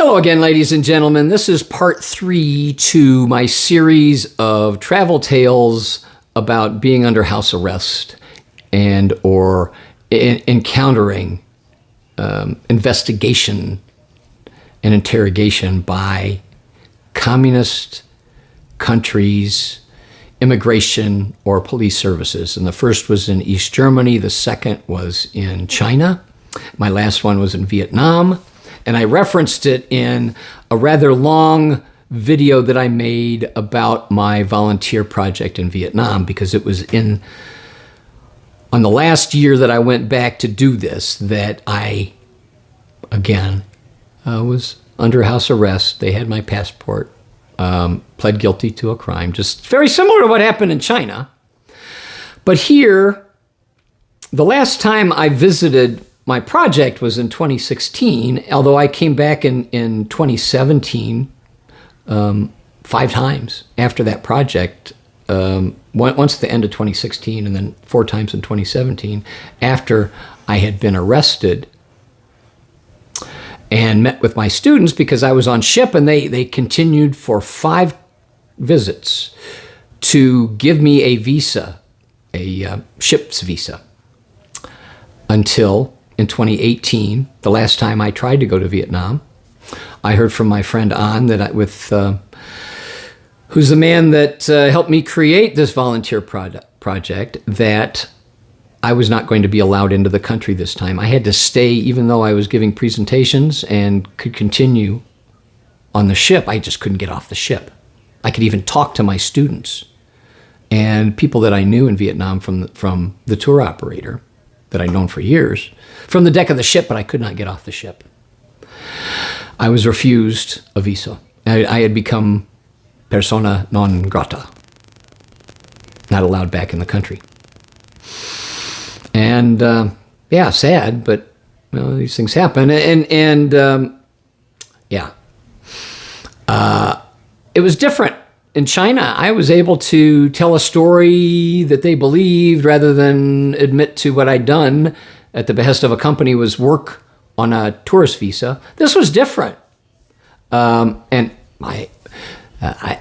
Hello again, ladies and gentlemen. This is part 3 to my series of travel tales about being under house arrest and or encountering investigation and interrogation by communist countries, immigration or police services. And the first was in East Germany. The second was in China. My last one was in Vietnam. And I referenced it in a rather long video that I made about my volunteer project in Vietnam, because it was on the last year that I went back to do this that I, again, was under house arrest. They had my passport, pled guilty to a crime, just very similar to what happened in China. But here, the last time I visited my project was in 2016, although I came back in 2017 5 times after that project, once at the end of 2016 and then 4 times in 2017 after I had been arrested and met with my students because I was on ship, and they continued for 5 visits to give me a visa, a ship's visa, until in 2018, the last time I tried to go to Vietnam. I heard from my friend An, who's the man that helped me create this volunteer project, that I was not going to be allowed into the country this time. I had to stay, even though I was giving presentations and could continue on the ship. I just couldn't get off the ship. I could even talk to my students and people that I knew in Vietnam from the tour operator that I'd known for years, from the deck of the ship, but I could not get off the ship. I was refused a visa. I had become persona non grata, not allowed back in the country. And yeah, sad, but these things happen. It was different. In China, I was able to tell a story that they believed rather than admit to what I'd done at the behest of a company was work on a tourist visa. This was different. And I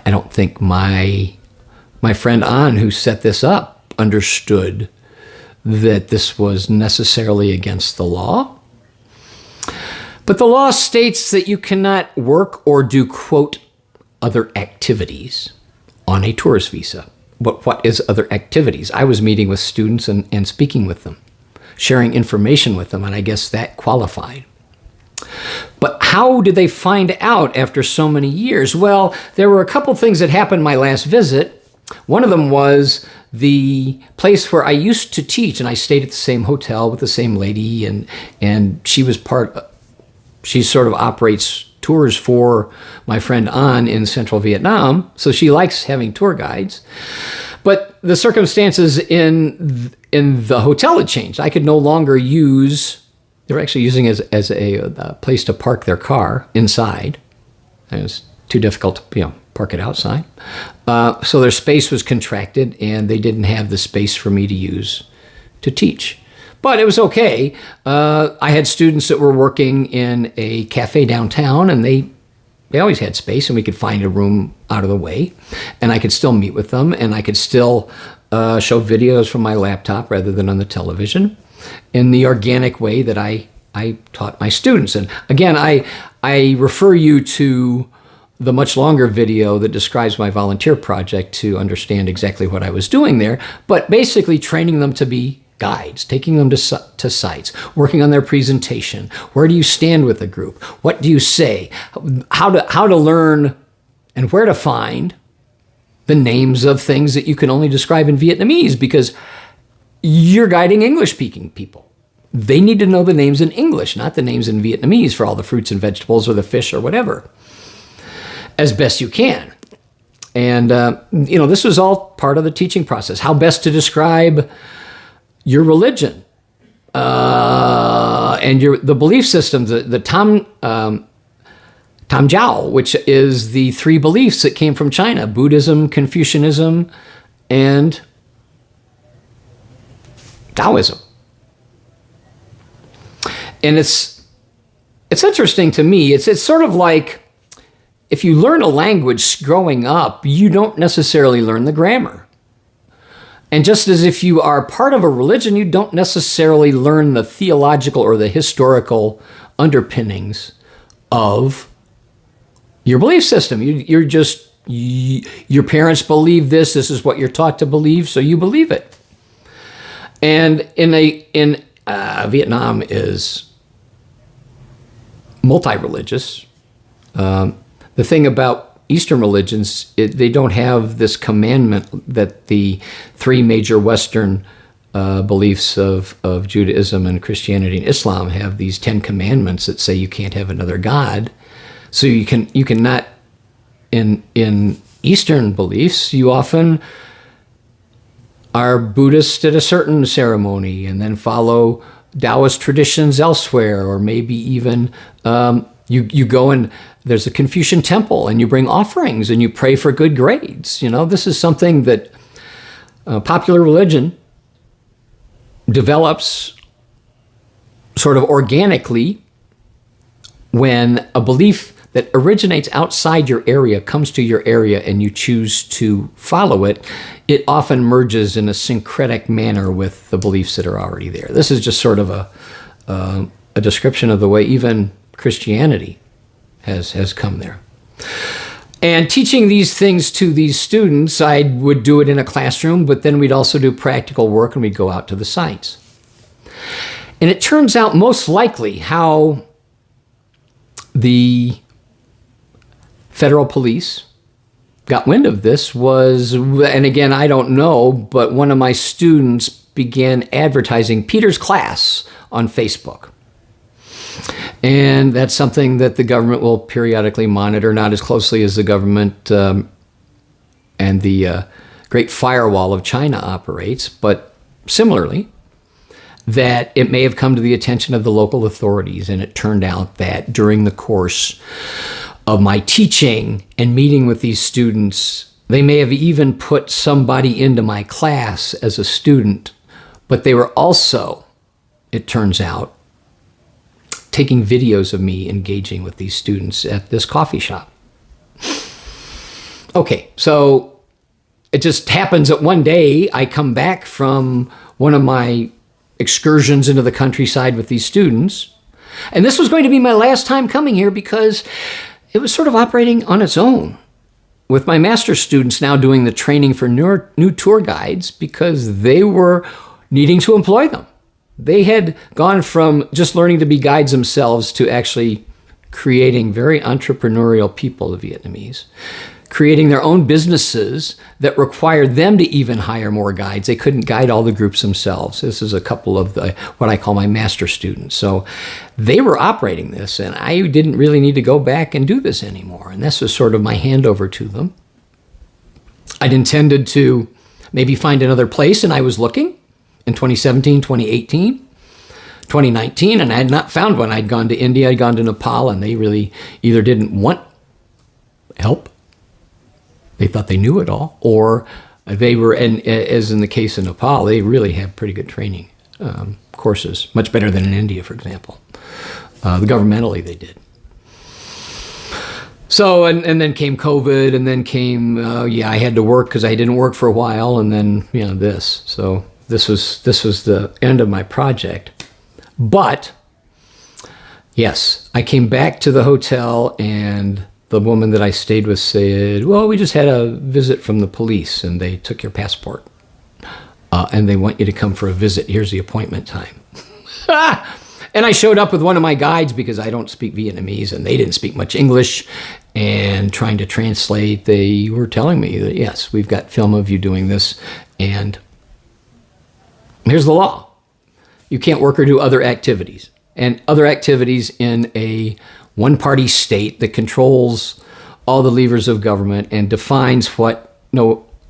don't think my friend An, who set this up, understood that this was necessarily against the law. But the law states that you cannot work or do, quote, other activities on a tourist visa. But what is other activities? I was meeting with students and speaking with them, sharing information with them, and I guess that qualified. But how did they find out after so many years? Well, there were a couple things that happened my last visit. One of them was the place where I used to teach, and I stayed at the same hotel with the same lady, and she sort of operates tours for my friend An in central Vietnam, so she likes having tour guides. But the circumstances in the hotel had changed. I could no longer they were actually using it as a place to park their car inside. It was too difficult to park it outside. So their space was contracted, and they didn't have the space for me to use to teach. But it was okay. I had students that were working in a cafe downtown, and they always had space, and we could find a room out of the way, and I could still meet with them, and I could still show videos from my laptop rather than on the television in the organic way that I taught my students. And again, I refer you to the much longer video that describes my volunteer project to understand exactly what I was doing there, but basically training them to be guides, taking them to sites, working on their presentation. Where do you stand with the group? What do you say? How to learn and where to find the names of things that you can only describe in Vietnamese, because you're guiding English-speaking people. They need to know the names in English, not the names in Vietnamese for all the fruits and vegetables or the fish or whatever, as best you can. And, this was all part of the teaching process. How best to describe your religion and the belief system, the Tam Jiao, which is the 3 beliefs that came from China: Buddhism, Confucianism, and Taoism. And it's it's interesting to me. It's sort of like if you learn a language growing up, you don't necessarily learn the grammar. And just as if you are part of a religion, you don't necessarily learn the theological or the historical underpinnings of your belief system. You're just, your parents believe this is what you're taught to believe, so you believe it. And in Vietnam is multi-religious. The thing about Eastern religions, they don't have this commandment that the three major Western beliefs of Judaism and Christianity and Islam have. These 10 commandments that say you can't have another God. So you cannot, in Eastern beliefs, you often are Buddhist at a certain ceremony and then follow Taoist traditions elsewhere, or maybe even you go and there's a Confucian temple and you bring offerings and you pray for good grades. This is something that popular religion develops sort of organically when a belief that originates outside your area comes to your area and you choose to follow it. It often merges in a syncretic manner with the beliefs that are already there. This is just sort of a description of the way even Christianity has come there. And teaching these things to these students, I would do it in a classroom, but then we'd also do practical work and we'd go out to the sites. And it turns out most likely how the federal police got wind of this was, and again, I don't know, but one of my students began advertising Peter's class on Facebook. And that's something that the government will periodically monitor, not as closely as the government and the Great Firewall of China operates, but similarly, that it may have come to the attention of the local authorities. And it turned out that during the course of my teaching and meeting with these students, they may have even put somebody into my class as a student, but they were also, it turns out, taking videos of me engaging with these students at this coffee shop. Okay, so it just happens that one day I come back from one of my excursions into the countryside with these students, and this was going to be my last time coming here because it was sort of operating on its own, with my master's students now doing the training for new tour guides because they were needing to employ them. They had gone from just learning to be guides themselves to actually creating very entrepreneurial people, the Vietnamese, creating their own businesses that required them to even hire more guides. They couldn't guide all the groups themselves. This is a couple of what I call my master students. So they were operating this, and I didn't really need to go back and do this anymore. And this was sort of my handover to them. I'd intended to maybe find another place, and I was looking in 2017, 2018, 2019, and I had not found one. I'd gone to India, I'd gone to Nepal, and they really either didn't want help, they thought they knew it all, or they were, and as in the case of Nepal, they really have pretty good training courses, much better than in India, for example. Governmentally, they did. So, and then came COVID, and then came, I had to work because I didn't work for a while, and then, this. So this was the end of my project. But, yes, I came back to the hotel, and the woman that I stayed with said, well, we just had a visit from the police, and they took your passport. And they want you to come for a visit. Here's the appointment time. And I showed up with one of my guides because I don't speak Vietnamese, and they didn't speak much English. And trying to translate, they were telling me that, yes, we've got film of you doing this, and here's the law. You can't work or do other activities. And other activities in a one-party state that controls all the levers of government and defines what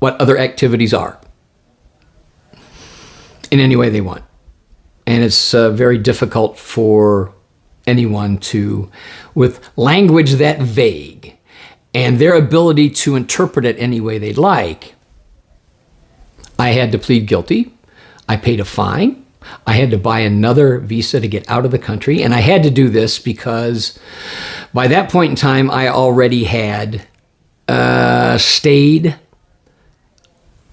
other activities are in any way they want. And it's very difficult for anyone to, with language that vague and their ability to interpret it any way they'd like. I had to plead guilty. I paid a fine. I had to buy another visa to get out of the country. And I had to do this because by that point in time, I already had stayed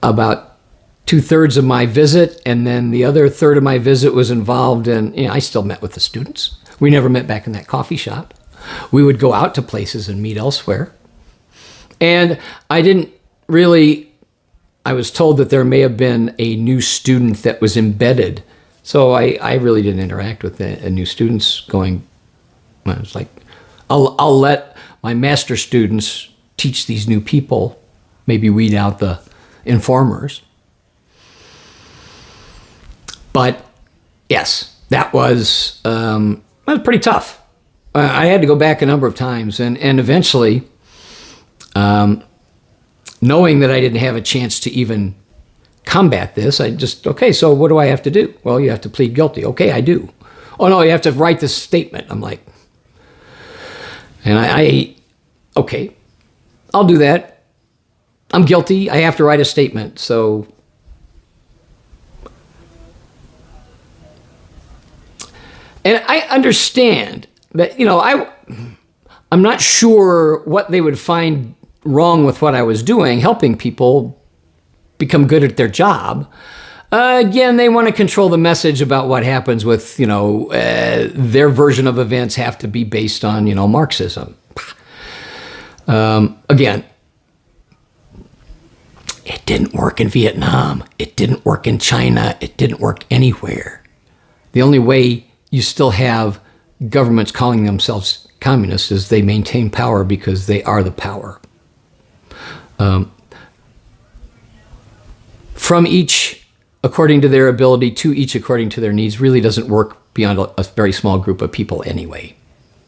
about 2/3 of my visit. And then the other third of my visit was involved in, I still met with the students. We never met back in that coffee shop. We would go out to places and meet elsewhere. And I was told that there may have been a new student that was embedded. So I really didn't interact with the new students going, I was like, I'll let my master students teach these new people, maybe weed out the informers. But yes, that was pretty tough. I had to go back a number of times, and eventually, knowing that I didn't have a chance to even combat this, okay, so what do I have to do? Well, you have to plead guilty. Okay, I do. Oh no, you have to write this statement. I'm like, and okay, I'll do that. I'm guilty. I have to write a statement. So, and I understand that, I'm not sure what they would find wrong with what I was doing, helping people become good at their job. Again, they want to control the message about what happens with, their version of events have to be based on, Marxism. Again, it didn't work in Vietnam. It didn't work in China. It didn't work anywhere. The only way you still have governments calling themselves communists is they maintain power because they are the power. From each according to their ability, to each according to their needs, really doesn't work beyond a very small group of people anyway.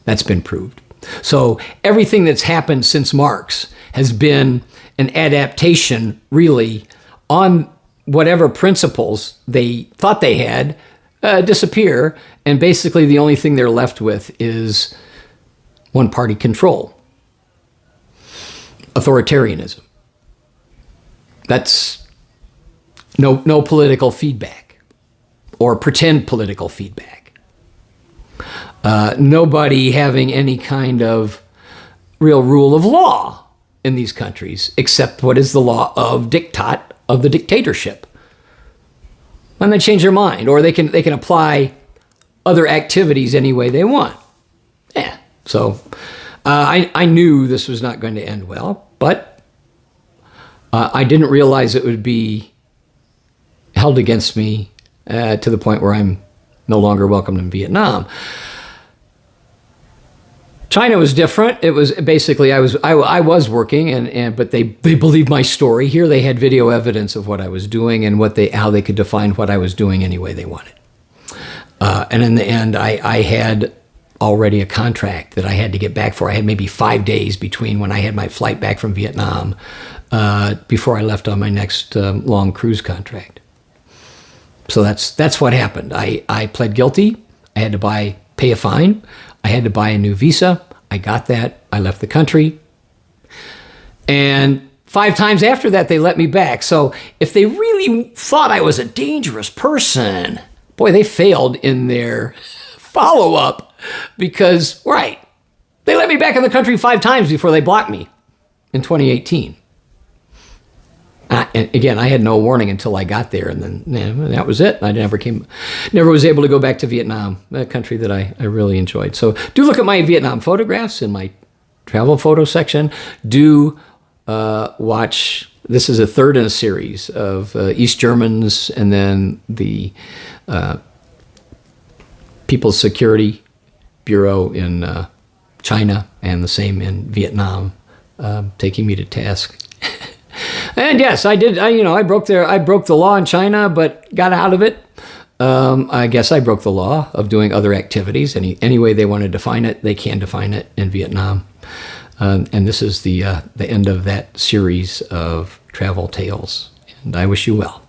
That's been proved. So everything that's happened since Marx has been an adaptation, really, on whatever principles they thought they had disappear, and basically the only thing they're left with is one-party control, authoritarianism. That's no political feedback or pretend political feedback. Nobody having any kind of real rule of law in these countries, except what is the law of diktat, of the dictatorship. And they change their mind, or they can apply other activities any way they want. Yeah. So I knew this was not going to end well, but I didn't realize it would be held against me to the point where I'm no longer welcome in Vietnam. China was different. It was basically I was working, but they believed my story. Here they had video evidence of what I was doing and how they could define what I was doing any way they wanted. And in the end, I had already a contract that I had to get back for. I had maybe 5 days between when I had my flight back from Vietnam before I left on my next long cruise contract. So that's what happened. I pled guilty. I had to pay a fine. I had to buy a new visa. I got that. I left the country. And 5 times after that, they let me back. So if they really thought I was a dangerous person, boy, they failed in their follow-up because, right, they let me back in the country 5 times before they blocked me in 2018. And again, I had no warning until I got there, and then that was it. I never was able to go back to Vietnam, a country that I really enjoyed. So do look at my Vietnam photographs in my travel photo section. Do watch, this is a third in a series of East Germans, and then the People's Security Bureau in China, and the same in Vietnam, taking me to task. And yes, I did. I broke the law in China, but got out of it. I guess I broke the law of doing other activities. Any way they want to define it, they can define it in Vietnam. And this is the end of that series of travel tales. And I wish you well.